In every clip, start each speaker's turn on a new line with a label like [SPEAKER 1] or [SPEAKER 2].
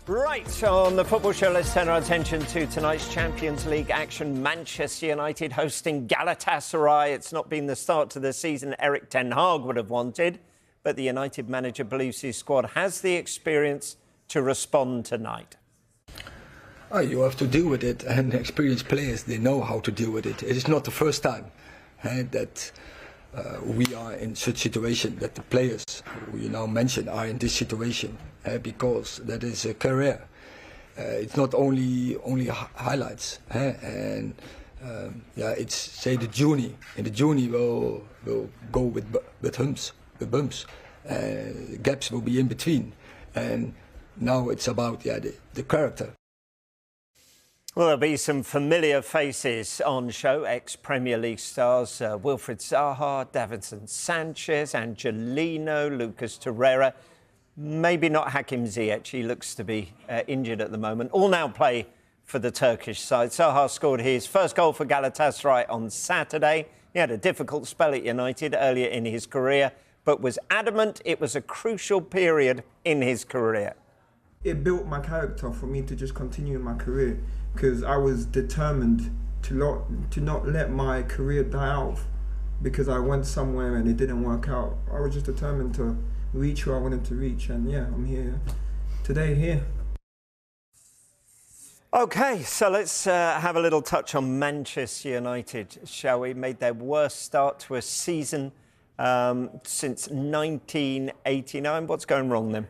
[SPEAKER 1] Right, on the Football Show, let's turn our attention to tonight's Champions League action. Manchester United hosting Galatasaray. It's not been the start to the season Erik ten Hag would have wanted, but the United manager believes his squad has the experience to respond tonight.
[SPEAKER 2] You have to deal with it, and experienced players, they know how to deal with it. It is not the first time that we are in such situation, that the players who you now mentioned are in this situation, because that is a career. It's not only highlights, and it's say the journey, and the journey will go with bumps, gaps will be in between, and now it's about the character.
[SPEAKER 1] Well, there'll be some familiar faces on show. Ex-Premier League stars Wilfried Zaha, Davinson Sanchez, Angelino, Lucas Torreira. Maybe not Hakim Ziyech. He looks to be injured at the moment. All now play for the Turkish side. Zaha scored his first goal for Galatasaray on Saturday. He had a difficult spell at United earlier in his career, but was adamant it was a crucial period in his career.
[SPEAKER 3] It built my character for me to just continue in my career, because I was determined to not let my career die out because I went somewhere and it didn't work out. I was just determined to reach where I wanted to reach, and yeah, I'm here today.
[SPEAKER 1] OK, so let's have a little touch on Manchester United, shall we? Made their worst start to a season since 1989. What's going wrong then?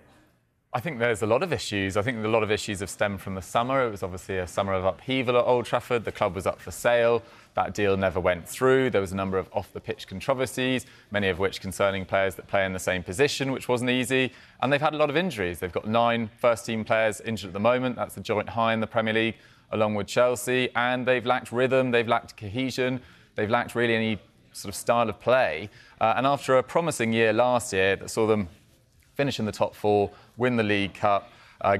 [SPEAKER 4] I think there's a lot of issues. I think a lot of issues have stemmed from the summer. It was obviously a summer of upheaval at Old Trafford. The club was up for sale. That deal never went through. There was a number of off-the-pitch controversies, many of which concerning players that play in the same position, which wasn't easy. And they've had a lot of injuries. They've got 9 first-team players injured at the moment. That's the joint high in the Premier League, along with Chelsea. And they've lacked rhythm. They've lacked cohesion. They've lacked really any sort of style of play. And after a promising year last year that saw them finish in the top 4, win the League Cup,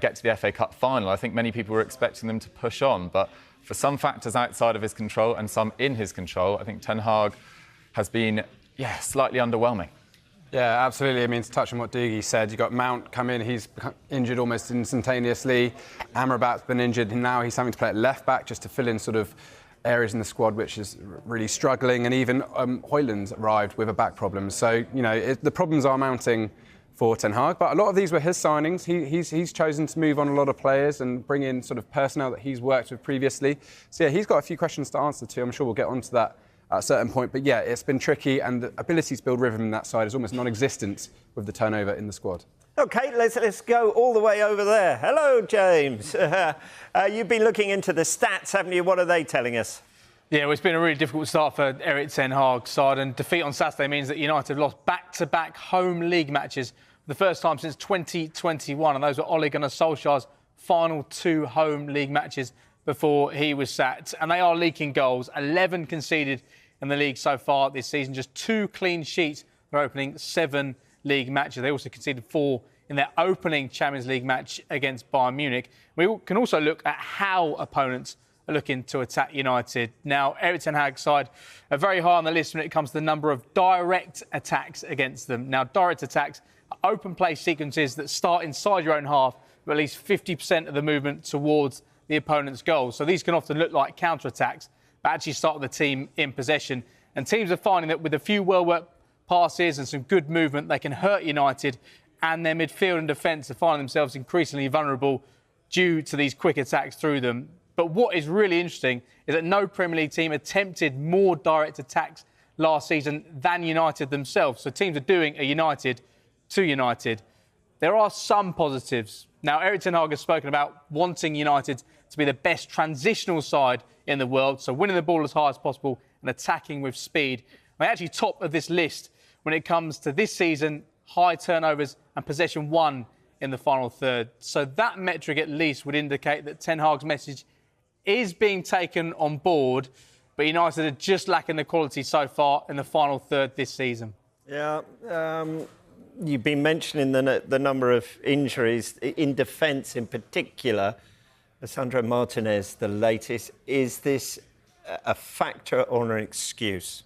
[SPEAKER 4] get to the FA Cup final, I think many people were expecting them to push on. But for some factors outside of his control and some in his control, I think ten Hag has been, slightly underwhelming.
[SPEAKER 5] Yeah, absolutely. I mean, to touch on what Dougie said, you've got Mount come in, he's injured almost instantaneously. Amrabat's been injured, and now he's having to play at left-back just to fill in sort of areas in the squad which is really struggling. And even Højlund's arrived with a back problem. So, the problems are mounting for Ten Hag, but a lot of these were his signings. He's chosen to move on a lot of players and bring in sort of personnel that he's worked with previously. So yeah, he's got a few questions to answer to. I'm sure we'll get onto that at a certain point. But yeah, it's been tricky, and the ability to build rhythm in that side is almost non-existent with the turnover in the squad. OK, let's go all the way over there. Hello, James. You've been looking into the stats, haven't you? What are they telling us?
[SPEAKER 6] Yeah, well, it's been a really difficult start for Erik ten Hag's side, and defeat on Saturday means that United have lost back-to-back home league matches for the first time since 2021, and those were Ole Gunnar Solskjaer's final 2 home league matches before he was sacked. And they are leaking goals, 11 conceded in the league so far this season, just 2 clean sheets for opening 7 league matches. They also conceded 4 in their opening Champions League match against Bayern Munich. We can also look at how opponents are looking to attack United. Now, Erik ten Hag's side are very high on the list when it comes to the number of direct attacks against them. Now, direct attacks are open play sequences that start inside your own half, with at least 50% of the movement towards the opponent's goal. So these can often look like counter-attacks, but actually start with the team in possession. And teams are finding that with a few well-worked passes and some good movement, they can hurt United, and their midfield and defence are finding themselves increasingly vulnerable due to these quick attacks through them. But what is really interesting is that no Premier League team attempted more direct attacks last season than United themselves. So teams are doing a United to United. There are some positives. Now, Erik ten Hag has spoken about wanting United to be the best transitional side in the world, so winning the ball as high as possible and attacking with speed. They actually top of this list when it comes to this season, high turnovers and possession won in the final third. So that metric at least would indicate that Ten Hag's message is being taken on board, but United are just lacking the quality so far in the final third this season.
[SPEAKER 1] Yeah, you've been mentioning the number of injuries in defence in particular. Sandro Martinez, the latest. Is this a factor or an excuse?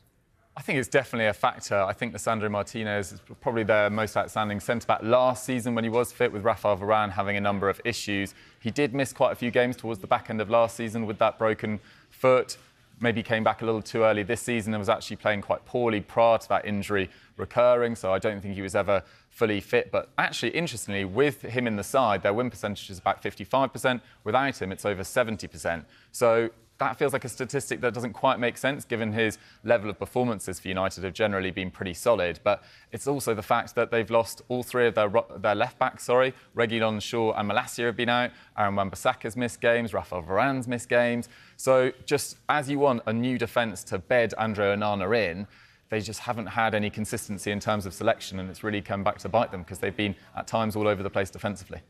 [SPEAKER 4] I think it's definitely a factor. I think Lisandro Martinez is probably their most outstanding centre-back last season when he was fit, with Rafael Varane having a number of issues. He did miss quite a few games towards the back end of last season with that broken foot. Maybe came back a little too early this season and was actually playing quite poorly prior to that injury recurring, so I don't think he was ever fully fit. But actually, interestingly, with him in the side, their win percentage is about 55%. Without him, it's over 70%. So that feels like a statistic that doesn't quite make sense, given his level of performances for United have generally been pretty solid. But it's also the fact that they've lost all three of their left-backs, Reguilon, Shaw and Malacia have been out. Aaron Wan-Bissaka's missed games. Rafael Varane's missed games. So just as you want a new defence to bed Andre Onana in, they just haven't had any consistency in terms of selection, and it's really come back to bite them because they've been, at times, all over the place defensively.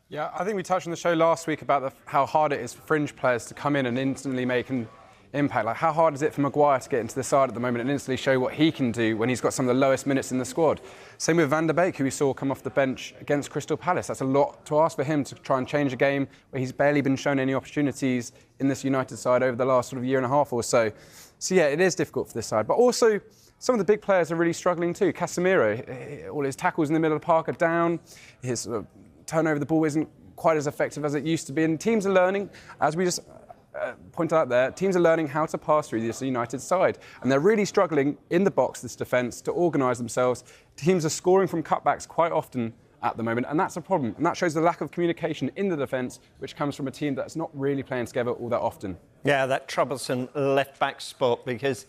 [SPEAKER 5] Yeah, I think we touched on the show last week about how hard it is for fringe players to come in and instantly make an impact. Like, how hard is it for Maguire to get into the side at the moment and instantly show what he can do when he's got some of the lowest minutes in the squad? Same with Van der Beek, who we saw come off the bench against Crystal Palace. That's a lot to ask for him to try and change a game where he's barely been shown any opportunities in this United side over the last sort of year and a half or so. So, yeah, it is difficult for this side. But also, some of the big players are really struggling too. Casemiro, all his tackles in the middle of the park are down. His turnover of the ball isn't quite as effective as it used to be. And teams are learning, as we just pointed out there, teams are learning how to pass through this United side. And they're really struggling in the box, this defence, to organise themselves. Teams are scoring from cutbacks quite often at the moment, and that's a problem. And that shows the lack of communication in the defence, which comes from a team that's not really playing together all that often. Yeah,
[SPEAKER 1] that troublesome left-back spot, because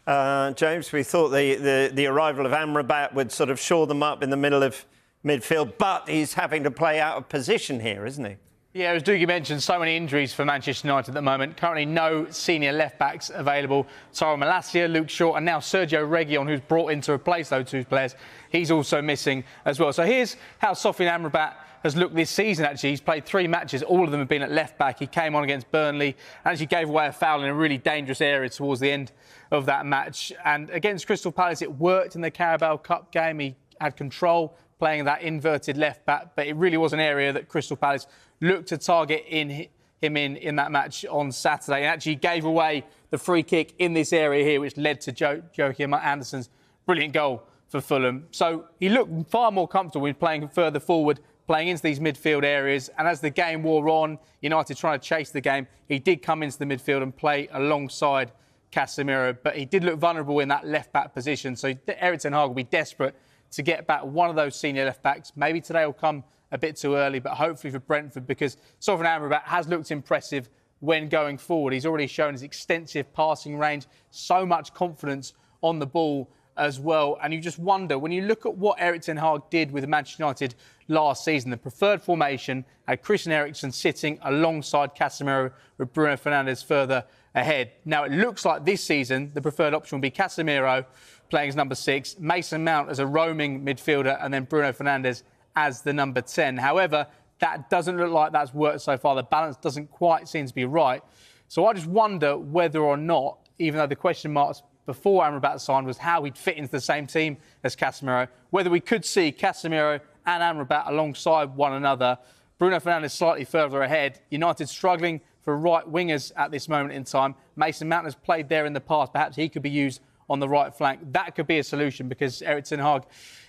[SPEAKER 1] James, we thought the arrival of Amrabat would sort of shore them up in the middle of midfield, but he's having to play out of position here, isn't he?
[SPEAKER 6] Yeah, as Dougie mentioned, so many injuries for Manchester United at the moment. Currently no senior left-backs available. Tyrell Malacia, Luke Shaw and now Sergio Reguilon, who's brought in to replace those two players. He's also missing as well. So here's how Sofiane Amrabat has looked this season, actually. He's played 3 matches. All of them have been at left-back. He came on against Burnley and actually gave away a foul in a really dangerous area towards the end of that match. And against Crystal Palace, it worked in the Carabao Cup game. He had control playing that inverted left-back, but it really was an area that Crystal Palace looked to target him in that match on Saturday, and actually gave away the free kick in this area here, which led to Joachim Andersen's brilliant goal for Fulham. So he looked far more comfortable when playing further forward, playing into these midfield areas. And as the game wore on, United trying to chase the game, he did come into the midfield and play alongside Casemiro, but he did look vulnerable in that left-back position. So Erik ten Hag will be desperate to get back one of those senior left-backs. Maybe today will come a bit too early, but hopefully for Brentford, because Sofiane Amrabat has looked impressive when going forward. He's already shown his extensive passing range, so much confidence on the ball as well. And you just wonder, when you look at what Erik ten Hag did with Manchester United last season, the preferred formation had Christian Eriksen sitting alongside Casemiro with Bruno Fernandes further ahead. Now, it looks like this season the preferred option will be Casemiro playing as number 6, Mason Mount as a roaming midfielder, and then Bruno Fernandes as the number 10. However, that doesn't look like that's worked so far. The balance doesn't quite seem to be right. So I just wonder whether or not, even though the question marks before Amrabat signed was how he'd fit into the same team as Casemiro, whether we could see Casemiro and Amrabat alongside one another. Bruno Fernandes slightly further ahead. United struggling for right wingers at this moment in time. Mason Mount has played there in the past. Perhaps he could be used on the right flank. That could be a solution, because Erik ten Hag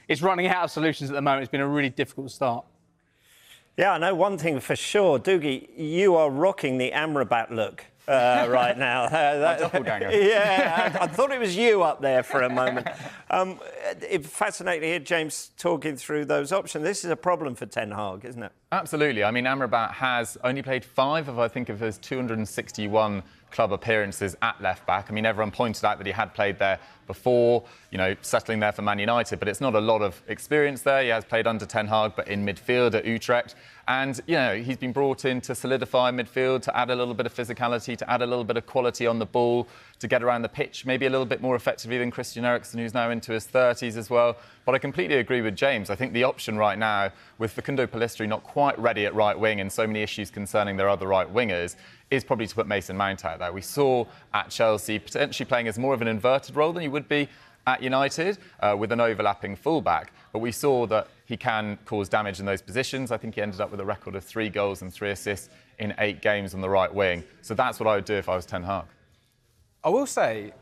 [SPEAKER 6] is running out of solutions at the moment. It's been a really difficult start.
[SPEAKER 1] Yeah, I know one thing for sure. Dougie, you are rocking the Amrabat look right now.
[SPEAKER 5] My doppelganger.
[SPEAKER 1] Yeah, I thought it was you up there for a moment. It's fascinating to hear James talking through those options. This is a problem for Ten Hag, isn't it?
[SPEAKER 4] Absolutely. I mean, Amrabat has only played 5 of his 261 club appearances at left-back. I mean, everyone pointed out that he had played there before, settling there for Man United, but it's not a lot of experience there. He has played under Ten Hag, but in midfield at Utrecht. And, he's been brought in to solidify midfield, to add a little bit of physicality, to add a little bit of quality on the ball, to get around the pitch, maybe a little bit more effectively than Christian Eriksen, who's now into his 30s as well. But I completely agree with James. I think the option right now, with Facundo Pellistri not quite ready at right wing and so many issues concerning their other right wingers, is probably to put Mason Mount out there. We saw at Chelsea potentially playing as more of an inverted role than he would be at United, with an overlapping fullback. But we saw that he can cause damage in those positions. I think he ended up with a record of 3 goals and 3 assists in 8 games on the right wing. So that's what I would do if I was Ten Hag.
[SPEAKER 5] I will say,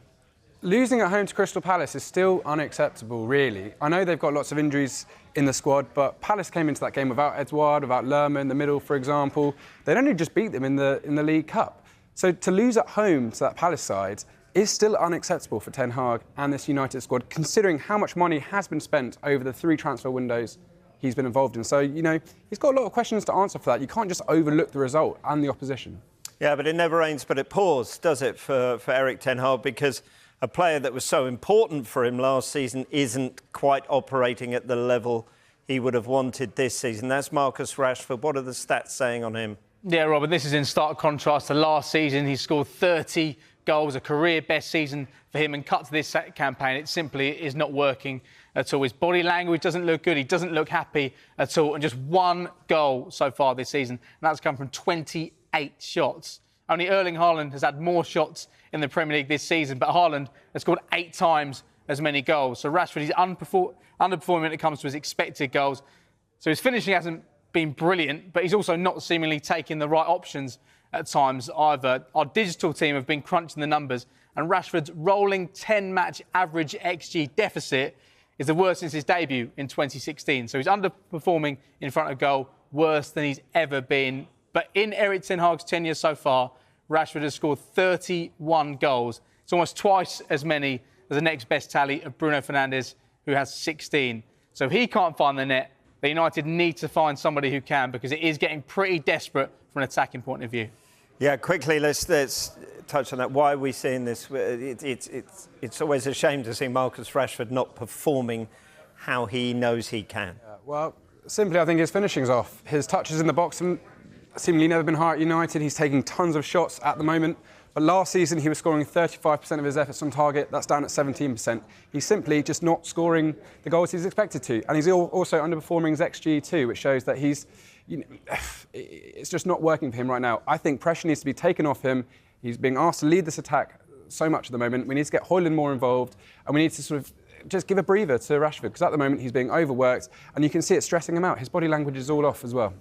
[SPEAKER 5] losing at home to Crystal Palace is still unacceptable, really. I know they've got lots of injuries in the squad, but Palace came into that game without Edouard, without Lerma in the middle, for example. They'd only just beat them in the League Cup. So to lose at home to that Palace side is still unacceptable for Ten Hag and this United squad, considering how much money has been spent over the 3 transfer windows he's been involved in. So, you know, he's got a lot of questions to answer for that. You can't just overlook the result and the opposition.
[SPEAKER 1] Yeah, but it never rains but it pours, does it, for Eric Ten Hag? Because a player that was so important for him last season isn't quite operating at the level he would have wanted this season. That's Marcus Rashford. What are the stats saying on him?
[SPEAKER 6] Yeah, Robin, this is in stark contrast to last season. He scored 30 goals, a career best season for him, and cut to this campaign, it simply is not working at all. His body language doesn't look good. He doesn't look happy at all. And just 1 goal so far this season, and that's come from 28 shots. Only Erling Haaland has had more shots in the Premier League this season, but Haaland has scored 8 times as many goals. So Rashford is underperforming when it comes to his expected goals. So his finishing hasn't been brilliant, but he's also not seemingly taking the right options at times either. Our digital team have been crunching the numbers, and Rashford's rolling 10-match average XG deficit is the worst since his debut in 2016. So he's underperforming in front of goal, worse than he's ever been. But in Eric Ten Hag's tenure so far, Rashford has scored 31 goals. It's almost twice as many as the next best tally of Bruno Fernandes, who has 16. So he can't find the net. The United need to find somebody who can, because it is getting pretty desperate from an attacking point of view.
[SPEAKER 1] Yeah, quickly, let's touch on that. Why are we seeing this? It's always a shame to see Marcus Rashford not performing how he knows he can.
[SPEAKER 5] Well, simply, I think his finishing's off. His touches in the box have seemingly never been higher at United. He's taking tons of shots at the moment. But last season, he was scoring 35% of his efforts on target. That's down at 17%. He's simply just not scoring the goals he's expected to. And he's also underperforming his XG too, which shows that it's just not working for him right now. I think pressure needs to be taken off him. He's being asked to lead this attack so much at the moment. We need to get Højlund more involved, and we need to sort of just give a breather to Rashford, because at the moment he's being overworked, and you can see it stressing him out. His body language is all off as well.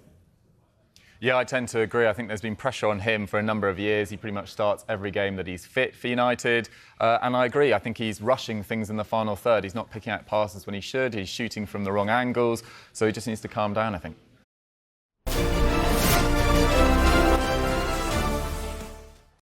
[SPEAKER 4] Yeah, I tend to agree. I think there's been pressure on him for a number of years. He pretty much starts every game that he's fit for United. And I agree. I think he's rushing things in the final third. He's not picking out passes when he should. He's shooting from the wrong angles. So he just needs to calm down, I think.